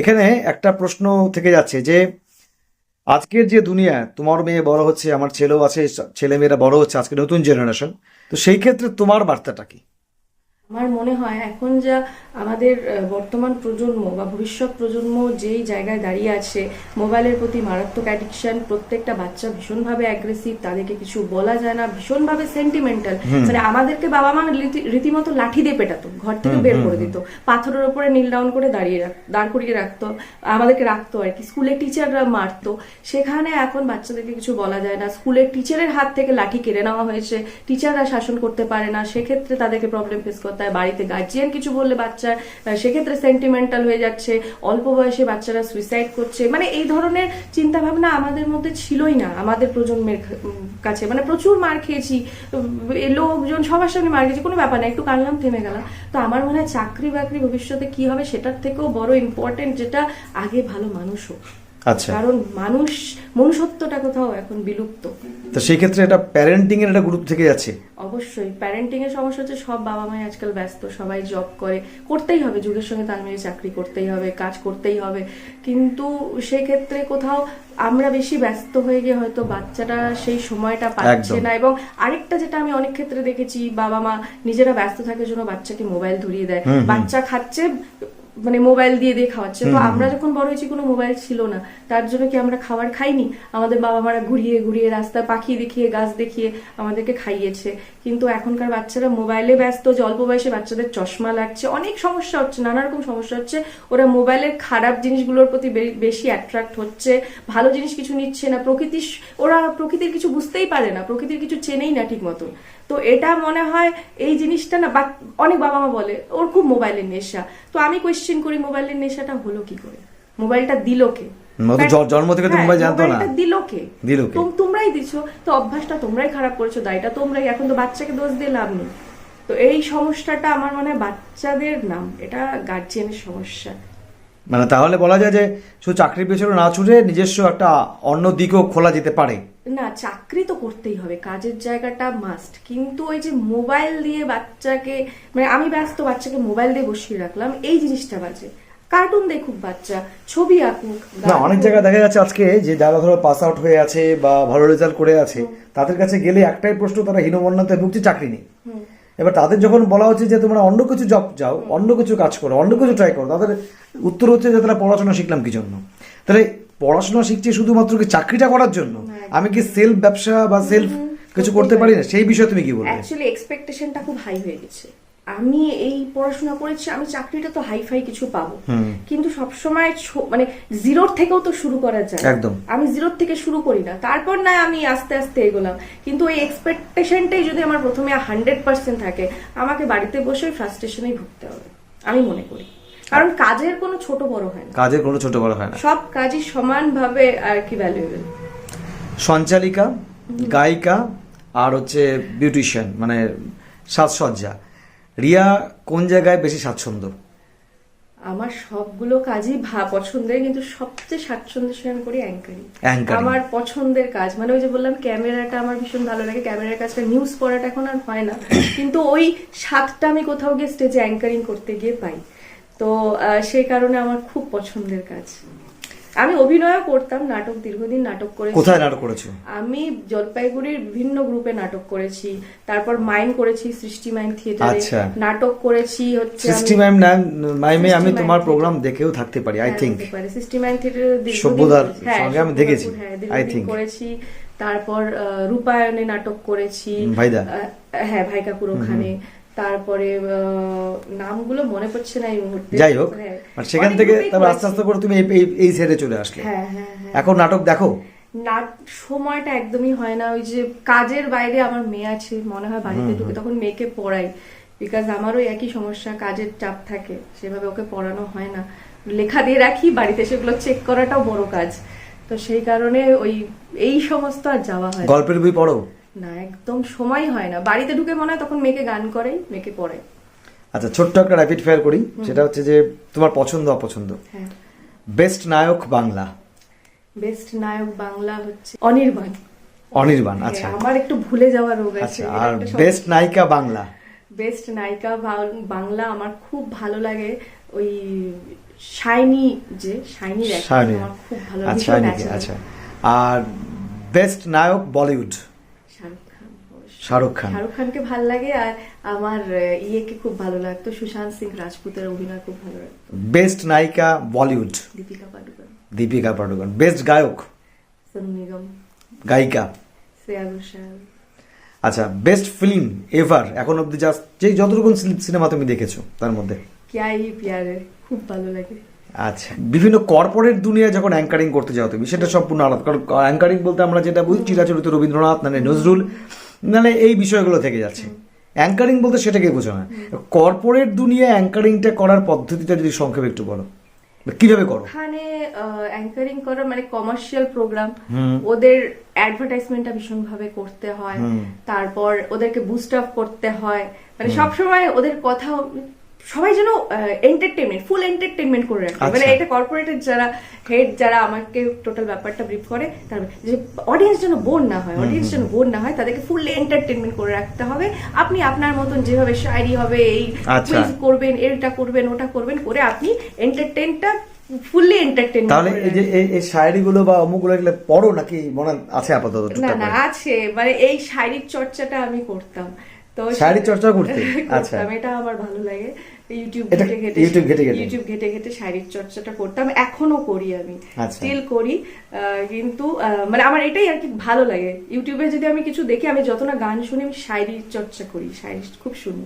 এখানে একটা প্রশ্ন থেকে যাচ্ছে যে আজকের যে দুনিয়া, তোমার মেয়ে বড় হচ্ছে, আমার ছেলেও আছে, ছেলে মেয়েরা বড় হচ্ছে, আজকে নতুন জেনারেশন, তো সেই ক্ষেত্রে তোমার বার্তাটা কি? আমার মনে হয় এখন যা আমাদের বর্তমান প্রজন্ম বা ভবিষ্যৎ প্রজন্ম যেই জায়গায় দাঁড়িয়ে আছে, মোবাইলের প্রতি মারাত্মক অ্যাডিকশন, প্রত্যেকটা বাচ্চা ভীষণভাবে অ্যাগ্রেসিভ, তাদেরকে কিছু বলা যায় না, ভীষণভাবে সেন্টিমেন্টাল। মানে আমাদেরকে বাবা মা রীতিমতো লাঠি দিয়ে পেটাতো, ঘর থেকে বের করে দিত, পাথরের উপরে নীল ডাউন করে দাঁড় করিয়ে রাখতো, আমাদেরকে রাখতো আর কি, স্কুলে টিচাররা মারতো। সেখানে এখন বাচ্চাদেরকে কিছু বলা যায় না, স্কুলের টিচারের হাত থেকে লাঠি কেড়ে নেওয়া হয়েছে, টিচাররা শাসন করতে পারে না, সেক্ষেত্রে তাদেরকে প্রবলেম ফেস করতে হয়। বাড়িতে গার্জিয়ান কিছু বললে বাচ্চা সেক্ষেত্রে সেন্টিমেন্টাল হয়ে যাচ্ছে, অল্প বয়সে বাচ্চারা সুইসাইড করছে। মানে এই ধরনের চিন্তা ভাবনা আমাদের মধ্যে ছিলই না, আমাদের প্রজন্মের কাছে। মানে প্রচুর মার খেয়েছি, লোকজন সবার সামনে মার খেয়েছি, কোনো ব্যাপার না, একটু কানলাম থেমে গেলাম। তো আমার মনে হয় চাকরি বাকরি ভবিষ্যতে কি হবে সেটার থেকেও বড় ইম্পর্টেন্ট যেটা আগে ভালো মানুষ হোক। আচ্ছা, কারণ মনুষ্যত্বটা কোথাও এখন বিলুপ্ত। তো সেই ক্ষেত্রে এটা প্যারেন্টিং এর একটা গুরুত্ব থেকে যাচ্ছে। অবশ্যই প্যারেন্টিং এর সমস্যা হচ্ছে, সব বাবা মাই আজকাল ব্যস্ত, সবাই জব করে, করতেই হবে, যুগের সঙ্গে তাল মিলিয়ে চাকরি করতেই হবে, কাজ করতেই হবে। কিন্তু সেই ক্ষেত্রে কোথাও আমরা বেশি ব্যস্ত হয়ে গিয়ে হয়তো বাচ্চাটা সেই সময়টা পাচ্ছে না। এবং আরেকটা যেটা আমি অনেক ক্ষেত্রে দেখেছি, বাবা মা নিজেরা ব্যস্ত থাকার জন্য বাচ্চাকে মোবাইল ধরিয়ে দেয়, বাচ্চা খাচ্ছে মানে মোবাইল দিয়ে দিয়ে খাওয়াচ্ছে। তো আমরা যখন বড় হয়েছি কোনো মোবাইল ছিল না, তার জন্য কি আমরা খাবার খাইনি? আমাদের বাবা মারা ঘুরিয়ে ঘুরিয়ে রাস্তায় পাখি দেখিয়ে গাছ দেখিয়ে আমাদেরকে খাইয়েছে। কিন্তু এখনকার বাচ্চারা মোবাইলে ব্যস্ত, যে অল্প বয়সে বাচ্চাদের চশমা লাগছে, অনেক সমস্যা হচ্ছে, নানা রকম সমস্যা হচ্ছে। ওরা মোবাইলের খারাপ জিনিসগুলোর প্রতি বেশি অ্যাট্রাক্ট হচ্ছে, ভালো জিনিস কিছু নিচ্ছে না। ওরা প্রকৃতির কিছু বুঝতেই পারে না, প্রকৃতির কিছু চেনেই না ঠিক মতো। তো এটা মনে হয় এই জিনিসটা না, অনেক বাবা মা বলে ওর খুব মোবাইলের নেশা। তো আমি কোয়েশ্চেন করি, মোবাইলের নেশাটা হলো কি করে? মোবাইলটা দিল কে? জন্ম থেকে তো মোবাইল জানতো না, দিল কে? দিল কে? তোমরাই দিছো, তো অভ্যাসটা তোমরাই খারাপ করেছো, দায়টা তোমরাই। এখন তো বাচ্চাকে দোষ দিয়ে লাভ নেই। তো এই সমস্যাটা আমার মনে হয় বাচ্চাদের নাম, এটা গার্জিয়ানের সমস্যা। মানে তাহলে বলা যায় যে শুধু চাকরির পেছনে না ছুটে নিজস্ব একটা অন্য দিকও খোলা যেতে পারে। না, চাকরি তো করতেই হবে, কাজের জায়গাটা মাস্ট, কিন্তু ওই যে মোবাইল দিয়ে বাচ্চাকে, মানে আমি ব্যস্ত, বাচ্চাকে মোবাইল দিয়ে বসিয়ে রাখলাম, এই জিনিসটা বাজে। কার্টুন দেখুক বাচ্চা, ছবি আঁকুক। না, অনেক জায়গায় দেখা যাচ্ছে আজকে যে যারা ধরো পাস আউট হয়ে আছে বা ভালো রেজাল্ট করে আছে, তাদের কাছে গেলে একটাই প্রশ্ন, তারা হীনমন্যতায় ভুগছে, চাকরি নেই। এবার তাদের যখন বলা হচ্ছে যে তোমরা অন্য কিছু জব যাও, অন্য কিছু কাজ করো, অন্য কিছু ট্রাই করো, তাদের উত্তর হচ্ছে যে তারা পড়াশোনা শিখলাম কি জন্য? তাহলে পড়াশোনা শিখছে শুধুমাত্র কি চাকরিটা করার জন্য? আমি কি সেলফ ব্যবসা বা সেলফ কিছু করতে পারি না? সেই বিষয়ে তুমি কি বলবে? অ্যাকচুয়ালি এক্সপেকটেশনটা খুব হাই হয়ে গেছে। আমি এই পড়াশোনা করেছি, আমি চাকরিটা তো হাইফাই কিছু পাবো, কিন্তু সবসময় মানে জিরোর থেকেও তো শুরু করা যায়। একদম, আমি জিরোর থেকে শুরু করি না, তারপর না আমি আস্তে আস্তে এগোলাম। কিন্তু ওই এক্সপেকটেশনটাই যদি আমার প্রথমে 100% থাকে, আমাকে বাড়িতে বসে ফ্রাস্ট্রেশনেই ভুগতে হবে, আমি মনে করি। কারণ কাজের কোনো ছোট বড় হয় না, কাজের কোনো ছোট বড় হয় না, সব কাজই সমানভাবে আর কি ভ্যালুয়েবল। সঞ্চালিকা, গায়িকা, আর হচ্ছে বিউটিশিয়ান, মানে সাজসজ্জা, রিয়া কোন জায়গায় বেশি স্বাচ্ছন্দ্য? আমার সবগুলো কাজই পছন্দের, কিন্তু সবচেয়ে স্বাচ্ছন্দ্যের সঙ্গে আমি করি অ্যাঙ্কারিং। অ্যাঙ্কারিং আমার পছন্দের কাজ, মানে ওই যে বললাম ক্যামেরাটা আমার ভীষণ ভালো লাগে, ক্যামেরার কাজটা, নিউজ পড়াটা এখন আর হয় না, কিন্তু ওই স্বাদটা আমি কোথাও গিয়ে স্টেজে অ্যাঙ্কারিং করতে গিয়ে পাই। তো সেই কারণে আমার খুব পছন্দের কাজ। আমি অভিনয়ও করতাম, নাটক, দীর্ঘদিন নাটক করেছি। কোথায় নাটক করেছো? আমি জলপাইগুড়ির বিভিন্ন গ্রুপে নাটক করেছি, তারপর মাইম করেছি, সৃষ্টি মাইম থিয়েটারে নাটক করেছি। হচ্ছে সৃষ্টি মাইমে আমি তোমার প্রোগ্রাম দেখেও থাকতে পারি, আই থিংক। সৃষ্টি মাইম থিয়েটারে সভ্যদার সঙ্গে আমি দেখেছি, আই থিংক করেছি। তারপর রূপায়ণে নাটক করেছি, ভাইদা, হ্যাঁ ভাই কাকুর ওখানে। তারপরে নামগুলো মনে পড়ছে না এই মুহূর্তে, যাই হোক। সেখান থেকে তারপর আস্তে আস্তে করে তুমি এই সাইডে চলে আসলে। হ্যাঁ। এখন নাটক দেখো? সময়টা একদমই হয় না, ওই যে কাজের বাইরে আমার মেয়ে আছে, মনে হয় বাড়িতে ঢুকে তখন মেয়েকে পড়াই, বিকজ আমারও একই সমস্যা, কাজের চাপ থাকে, সেভাবে ওকে পড়ানো হয় না। লেখা দিয়ে রাখি, বাড়িতে সেগুলো চেক করাটাও বড় কাজ। তো সেই কারণে এই সমস্ত আর যাওয়া হয়। গল্পের বই পড়ো? না, একদম সময় হয় না, বাড়িতে ঢুকে মনে হয় তখন মেয়েকে গান করাই, মেয়েকে পড়াই। আচ্ছা, ছোট্ট একটা র্যাপিড ফায়ার করি, সেটা হচ্ছে যে তোমার পছন্দ অপছন্দ। বেস্ট নায়ক বাংলা? বেস্ট নায়ক বাংলা হচ্ছে অনির্বাণ। অনির্বাণ, আচ্ছা। আমার একটু ভুলে যাওয়া রোগ আছে। আর বেস্ট নায়িকা বাংলা? বেস্ট নায়িকা বাংলা আমার খুব ভালো লাগে ওই শাইনি শাইনির শাইনি। আমার খুব ভালো আচ্ছা ভীষণ নাকি? natural। আচ্ছা, আর বেস্ট নায়ক বলিউড? শাহরুখ খান অবশ্যই। শাহরুখ খান। শাহরুখ খানকে ভাল লাগে, আর আমার ইয়েকে খুব ভালো লাগতো, সুশান্ত সিং রাজপুতের অভিনয় খুব ভালো লাগতো। বেস্ট নায়িকা বলিউড? দীপিকা পাডুকোন। দীপিকা পাডুকোন। বেস্ট গায়ক? সোনু নিগম। গায়িকা? শ্রেয়া ঘোষাল। আচ্ছা, বেস্ট ফিল্ম এভার এখন অব্দি যে যতটুকু সিনেমা তুমি দেখেছো তার মধ্যে? ক্যা হি প্যারে, খুব ভালো লাগে। আচ্ছা, বিভিন্ন কর্পোরেট দুনিয়ায় যখন অ্যাঙ্কারিং করতে যাও তুমি, সেটা সম্পূর্ণ আলাদা, কারণ অ্যাঙ্কারিং বলতে আমরা যেটা বুঝি চিরাচরিত রবীন্দ্রনাথ মানে নজরুল মানে এই বিষয়গুলো থেকে যাচ্ছে। অ্যাঙ্কারিং বলতে সেটাকে বোঝো না। কর্পোরেট দুনিয়ায় অ্যাঙ্কারিংটা করার পদ্ধতিটা যদি সংক্ষেপে একটু বলো, কিভাবে করো? ওখানে অ্যাঙ্কারিং করা মানে কমার্শিয়াল প্রোগ্রাম, ওদের অ্যাডভার্টাইজমেন্টটা ভীষণ ভাবে করতে হয়, তারপর ওদেরকে বুস্ট আপ করতে হয়, মানে সবসময় ওদের কথা সবাই যেন এন্টারটেনমেন্ট, ফুল এন্টারটেনমেন্ট করে রাখে। আচ্ছা। মানে এটা কর্পোরেটের যারা হেড, যারা আমাকে টোটাল ব্যাপারটা ব্রিফ করে, তার যে অডিয়েন্স যেন বোর না হয়, অডিয়েন্স যেন বোর না হয়, তাদেরকে ফুললি এন্টারটেনমেন্ট করে রাখতে হবে। আপনি আপনার মতন যেভাবে শায়রি হবে, এই আচ্ছা। কুইজ করবেন, এটা করবেন, ওটা করবেন করে আপনি এন্টারটেনটা ফুললি এন্টারটেনমেন্ট। তাহলে এই যে এই শায়রিগুলো বা অমুকগুলো এগুলো পড়ো নাকি মনে আছে আপাতত? না টুকটাক না করে? আছে, মানে এই শারীরিক চর্চাটা আমি করতাম, তো শারীরিক চর্চা করতে? আচ্ছা। করতাম, এটা আমার ভালো লাগে। ইউটিউব এটা ইউটিউব ঘেটে ঘেটে? ইউটিউব ঘেটে ঘেটে শারীরিক চর্চাটা করতাম, এখনো করি আমি, আচ্ছা। স্টিল করি। কিন্তু মানে আমার এটাই আর কি ভালো লাগে, ইউটিউবে যদি আমি কিছু দেখি, আমি যত না গান শুনি, আমি শারীরিক চর্চা করি, শারীরিক খুব শুনি।